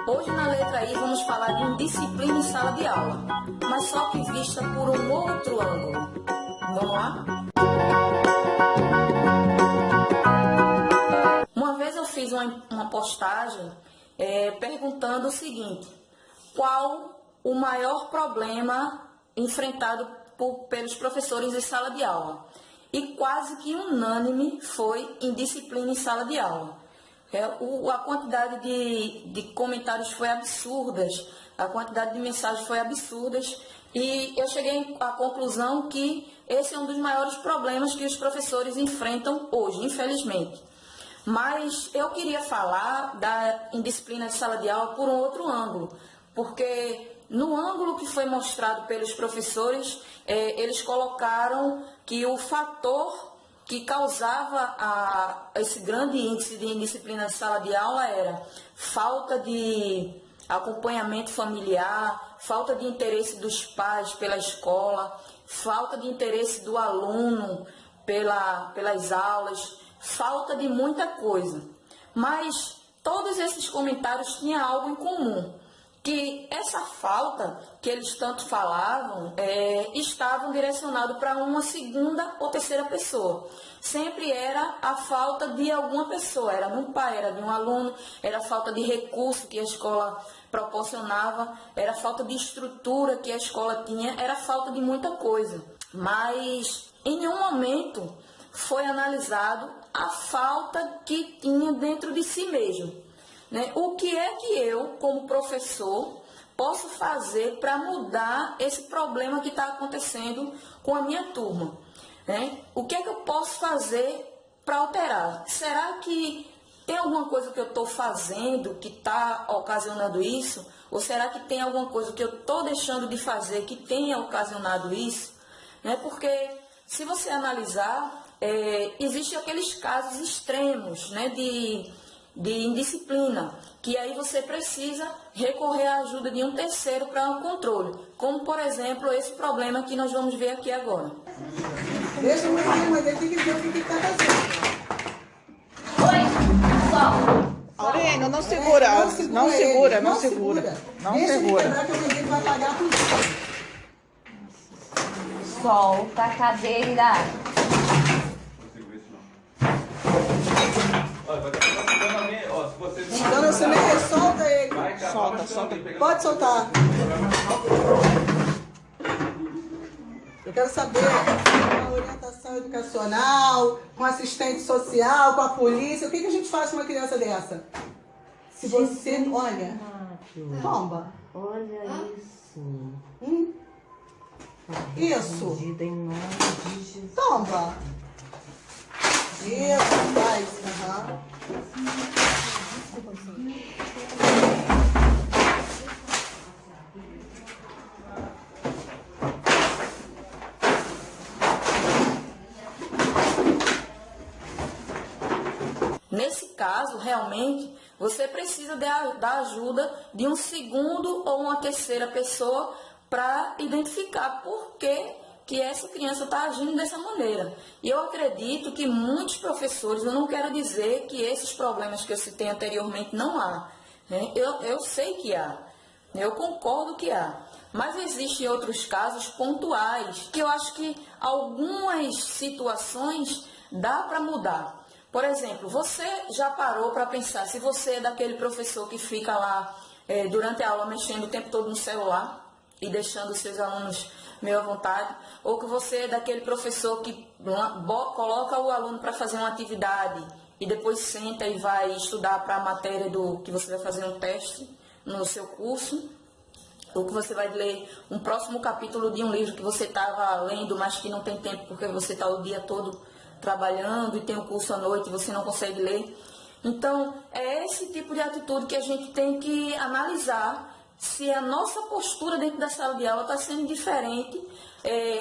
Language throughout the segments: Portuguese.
Hoje na letra I vamos falar de indisciplina em sala de aula, mas só que vista por um outro ângulo. Vamos lá? Uma vez eu fiz uma postagem perguntando o seguinte: qual o maior problema enfrentado pelos professores em sala de aula? E quase que unânime foi indisciplina em sala de aula. A quantidade de comentários foi absurda, a quantidade de mensagens foi absurda, e eu cheguei à conclusão que esse é um dos maiores problemas que os professores enfrentam hoje, infelizmente. Mas eu queria falar da indisciplina de sala de aula por um outro ângulo, porque no ângulo que foi mostrado pelos professores, eles colocaram que o fator que causava esse grande índice de indisciplina de sala de aula era falta de acompanhamento familiar, falta de interesse dos pais pela escola, falta de interesse do aluno pelas aulas, falta de muita coisa. Mas todos esses comentários tinham algo em comum, que essa falta que eles tanto falavam estavam direcionados para uma segunda ou terceira pessoa. Sempre era a falta de alguma pessoa, era de um pai, era de um aluno, era a falta de recurso que a escola proporcionava, era a falta de estrutura que a escola tinha, era a falta de muita coisa. Mas em nenhum momento foi analisado a falta que tinha dentro de si mesmo. O que é que eu, como professor, posso fazer para mudar esse problema que está acontecendo com a minha turma? O que é que eu posso fazer para alterar? Será que tem alguma coisa que eu estou fazendo que está ocasionando isso? Ou será que tem alguma coisa que eu estou deixando de fazer que tenha ocasionado isso? Porque se você analisar, existem aqueles casos extremos de indisciplina, que aí você precisa recorrer à ajuda de um terceiro para o controle, como, por exemplo, esse problema que nós vamos ver aqui agora. Deixa o menino, ele tem que ver o que está fazendo. Oi, pessoal. Aurélio, não segura, não segura. Deixa ele quebrar que o menino vai pagar tudo. Solta a cadeira. Dona Cileia, solta ele. Solta. Pode soltar. Eu quero saber com a orientação educacional, com assistente social, com a polícia. O que a gente faz com uma criança dessa? Se você... Olha. Tomba. Olha isso. Isso. Em nome de Jesus. Tomba. Isso, faz. Nesse caso, realmente, você precisa da ajuda de um segundo ou uma terceira pessoa para identificar por que essa criança está agindo dessa maneira. E eu acredito que muitos professores, eu não quero dizer que esses problemas que eu citei anteriormente não há. Eu sei que há, eu concordo que há. Mas existem outros casos pontuais que eu acho que algumas situações dá para mudar. Por exemplo, você já parou para pensar se você é daquele professor que fica lá durante a aula mexendo o tempo todo no celular e deixando os seus alunos meio à vontade? Ou que você é daquele professor que coloca o aluno para fazer uma atividade e depois senta e vai estudar para a matéria que você vai fazer um teste no seu curso? Ou que você vai ler um próximo capítulo de um livro que você estava lendo, mas que não tem tempo porque você está o dia todo trabalhando e tem um curso à noite e você não consegue ler. Então, é esse tipo de atitude que a gente tem que analisar se a nossa postura dentro da sala de aula está sendo diferente,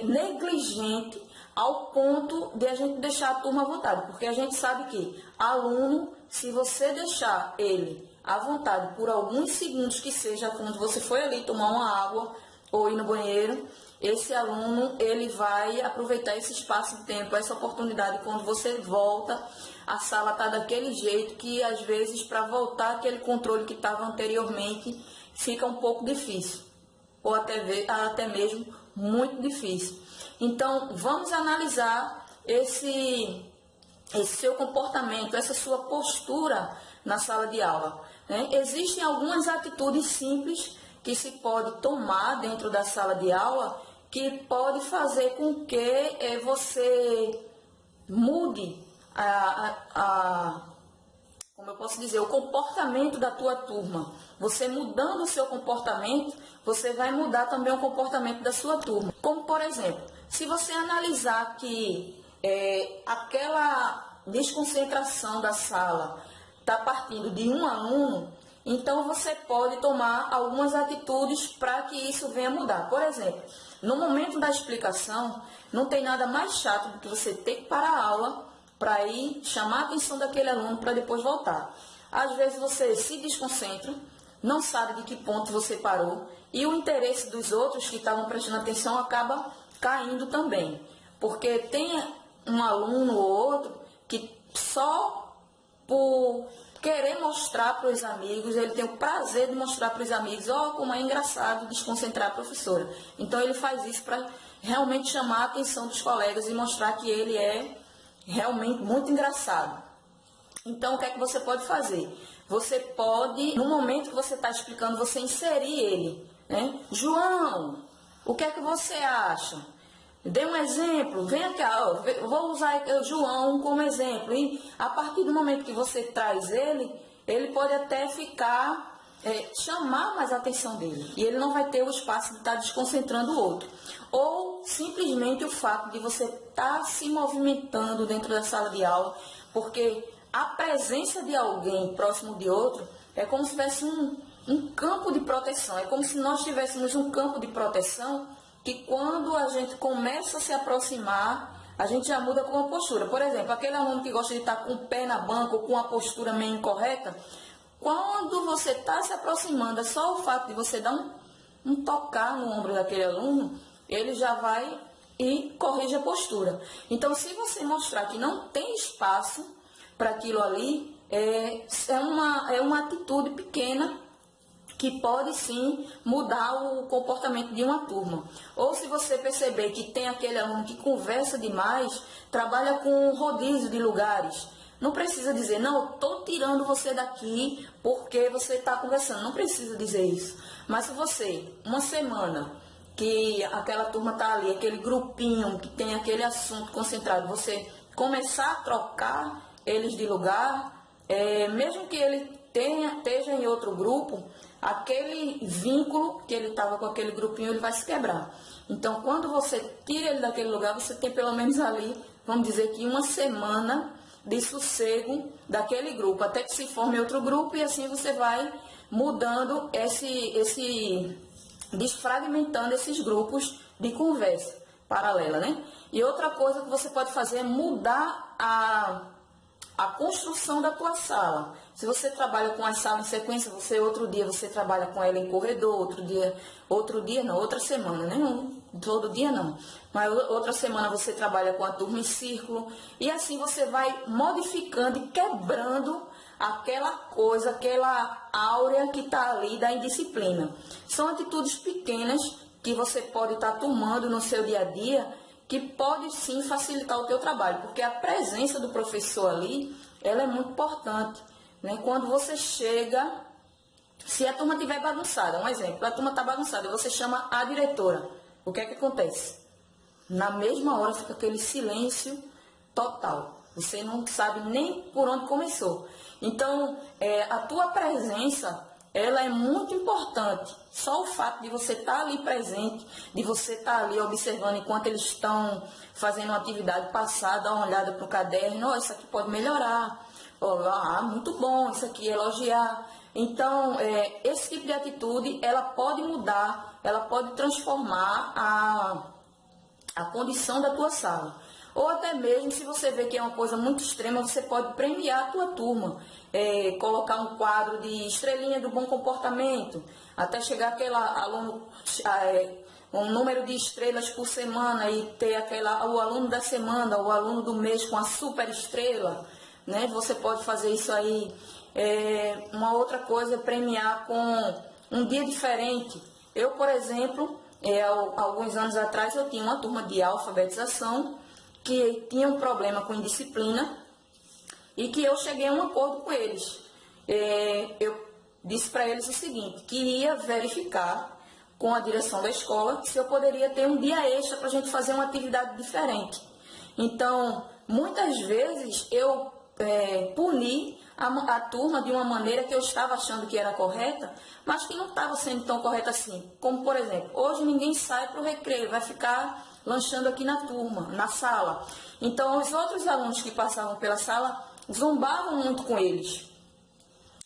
negligente, ao ponto de a gente deixar a turma à vontade. Porque a gente sabe que aluno, se você deixar ele à vontade por alguns segundos que seja, quando você foi ali tomar uma água ou ir no banheiro, esse aluno ele vai aproveitar esse espaço de tempo, essa oportunidade. Quando você volta, a sala está daquele jeito que às vezes para voltar aquele controle que estava anteriormente fica um pouco difícil, ou até mesmo muito difícil. Então vamos analisar esse seu comportamento, essa sua postura na sala de aula, né? Existem algumas atitudes simples que se pode tomar dentro da sala de aula que pode fazer com que você mude como eu posso dizer, o comportamento da tua turma. Você mudando o seu comportamento, você vai mudar também o comportamento da sua turma. Como, por exemplo, se você analisar que aquela desconcentração da sala está partindo de um aluno, então você pode tomar algumas atitudes para que isso venha mudar. Por exemplo, no momento da explicação, não tem nada mais chato do que você ter que parar a aula para ir chamar a atenção daquele aluno para depois voltar. Às vezes você se desconcentra, não sabe de que ponto você parou e o interesse dos outros que estavam prestando atenção acaba caindo também. Porque tem um aluno ou outro que só por querer mostrar para os amigos, ele tem o prazer de mostrar para os amigos, como é engraçado desconcentrar a professora. Então ele faz isso para realmente chamar a atenção dos colegas e mostrar que ele é realmente muito engraçado. Então o que é que você pode fazer? Você pode, no momento que você está explicando, você inserir ele, né? João, o que é que você acha? Dê um exemplo, vem cá, vou usar o João como exemplo. E a partir do momento que você traz ele pode até ficar, chamar mais a atenção dele. E ele não vai ter o espaço de estar desconcentrando o outro. Ou simplesmente o fato de você estar se movimentando dentro da sala de aula, porque a presença de alguém próximo de outro é como se tivesse um campo de proteção. É como se nós tivéssemos um campo de proteção que quando a gente começa a se aproximar, a gente já muda com a postura. Por exemplo, aquele aluno que gosta de estar com o pé na banca ou com a postura meio incorreta, quando você está se aproximando, é só o fato de você dar um tocar no ombro daquele aluno, ele já vai e corrige a postura. Então, se você mostrar que não tem espaço para aquilo ali, é uma atitude pequena que pode sim mudar o comportamento de uma turma. Ou se você perceber que tem aquele aluno que conversa demais, trabalha com rodízio de lugares. Não precisa dizer, não, estou tirando você daqui porque você está conversando. Não precisa dizer isso. Mas se você, uma semana que aquela turma está ali, aquele grupinho que tem aquele assunto concentrado, você começar a trocar eles de lugar, mesmo que ele esteja em outro grupo, aquele vínculo que ele estava com aquele grupinho, ele vai se quebrar. Então, quando você tira ele daquele lugar, você tem pelo menos ali, vamos dizer que uma semana de sossego daquele grupo, até que se forme outro grupo, e assim você vai mudando desfragmentando esses grupos de conversa paralela, né? E outra coisa que você pode fazer é mudar a construção da tua sala. Se você trabalha com a sala em sequência, outro dia você trabalha com ela em corredor, outra semana, né? Todo dia não. Mas outra semana você trabalha com a turma em círculo. E assim você vai modificando e quebrando aquela coisa, aquela áurea que está ali da indisciplina. São atitudes pequenas que você pode estar tomando no seu dia a dia, que pode sim facilitar o teu trabalho, porque a presença do professor ali, ela é muito importante, né? Quando você chega, se a turma estiver bagunçada, um exemplo, a turma está bagunçada, você chama a diretora, o que é que acontece? Na mesma hora fica aquele silêncio total, você não sabe nem por onde começou. Então, a tua presença, ela é muito importante. Só o fato de você estar ali presente, de você estar ali observando enquanto eles estão fazendo uma atividade, passar, dar uma olhada para o caderno, isso aqui pode melhorar, muito bom, isso aqui elogiar. Então, esse tipo de atitude, ela pode mudar, ela pode transformar a condição da tua sala. Ou até mesmo, se você vê que é uma coisa muito extrema, você pode premiar a tua turma. Colocar um quadro de estrelinha do bom comportamento, até chegar aquele aluno, um número de estrelas por semana e ter o aluno da semana, o aluno do mês com a super estrela, né? Você pode fazer isso aí. Uma outra coisa é premiar com um dia diferente. Eu, por exemplo, alguns anos atrás eu tinha uma turma de alfabetização que tinha um problema com indisciplina e que eu cheguei a um acordo com eles. Eu disse para eles o seguinte, que ia verificar com a direção da escola se eu poderia ter um dia extra para a gente fazer uma atividade diferente. Então, muitas vezes eu puni a turma de uma maneira que eu estava achando que era correta, mas que não estava sendo tão correta assim. Como, por exemplo, hoje ninguém sai para o recreio, vai ficar lanchando aqui na turma, na sala. Então, os outros alunos que passavam pela sala zombavam muito com eles.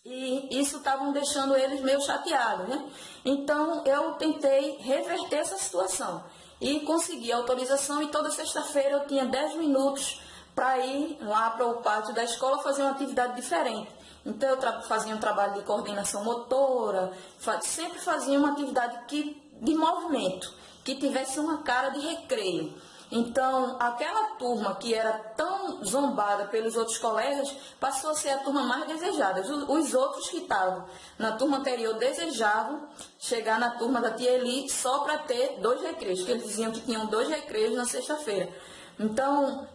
E isso estava deixando eles meio chateados, né? Então, eu tentei reverter essa situação e consegui a autorização, e toda sexta-feira eu tinha 10 minutos para ir lá para o pátio da escola fazer uma atividade diferente. Então, eu fazia um trabalho de coordenação motora, sempre fazia uma atividade de movimento, que tivesse uma cara de recreio. Então, aquela turma que era tão zombada pelos outros colegas, passou a ser a turma mais desejada. Os outros que estavam na turma anterior desejavam chegar na turma da tia Eli só para ter 2 recreios, que eles diziam que tinham 2 recreios na sexta-feira. Então,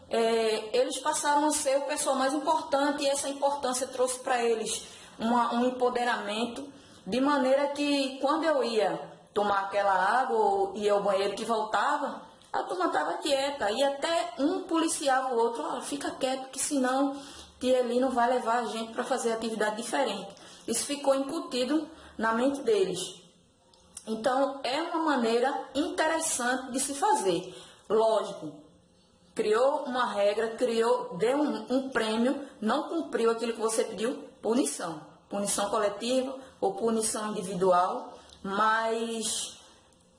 eles passaram a ser o pessoal mais importante, e essa importância trouxe para eles um empoderamento, de maneira que quando eu ia tomar aquela água ou ia ao banheiro que voltava, a turma estava quieta, e até um policiava o outro, fica quieto, que senão tia Eli não vai levar a gente para fazer atividade diferente. Isso ficou incutido na mente deles. Então, é uma maneira interessante de se fazer. Lógico, criou uma regra, deu um prêmio, não cumpriu aquilo que você pediu, punição. Punição coletiva ou punição individual, mas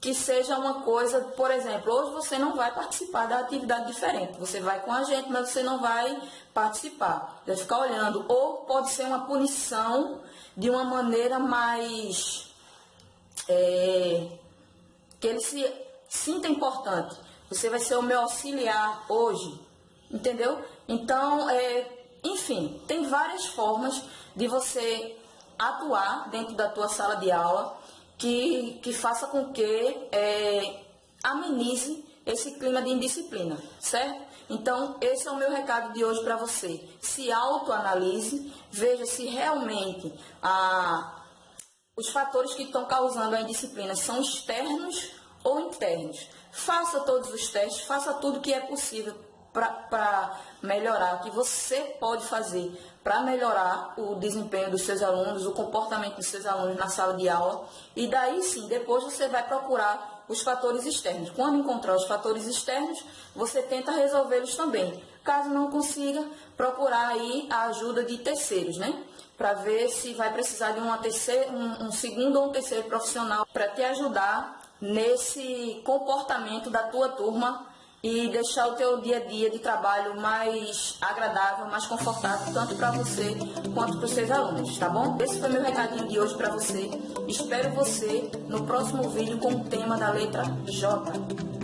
que seja uma coisa, por exemplo, hoje você não vai participar da atividade diferente, você vai com a gente, mas você não vai participar, vai ficar olhando. Ou pode ser uma punição de uma maneira mais que ele se sinta importante. Você vai ser o meu auxiliar hoje, entendeu? Então, enfim, tem várias formas de você atuar dentro da tua sala de aula que faça com que amenize esse clima de indisciplina, certo? Então, esse é o meu recado de hoje para você. Se autoanalise, veja se realmente os fatores que estão causando a indisciplina são externos ou internos. Faça todos os testes, faça tudo que é possível para melhorar, o que você pode fazer para melhorar o desempenho dos seus alunos, o comportamento dos seus alunos na sala de aula, e daí sim, depois você vai procurar os fatores externos. Quando encontrar os fatores externos, você tenta resolvê-los também. Caso não consiga, procurar aí a ajuda de terceiros, né? Para ver se vai precisar de um segundo ou um terceiro profissional para te ajudar nesse comportamento da tua turma e deixar o teu dia a dia de trabalho mais agradável, mais confortável, tanto para você quanto para os seus alunos, tá bom? Esse foi meu recadinho de hoje para você. Espero você no próximo vídeo com o tema da letra J.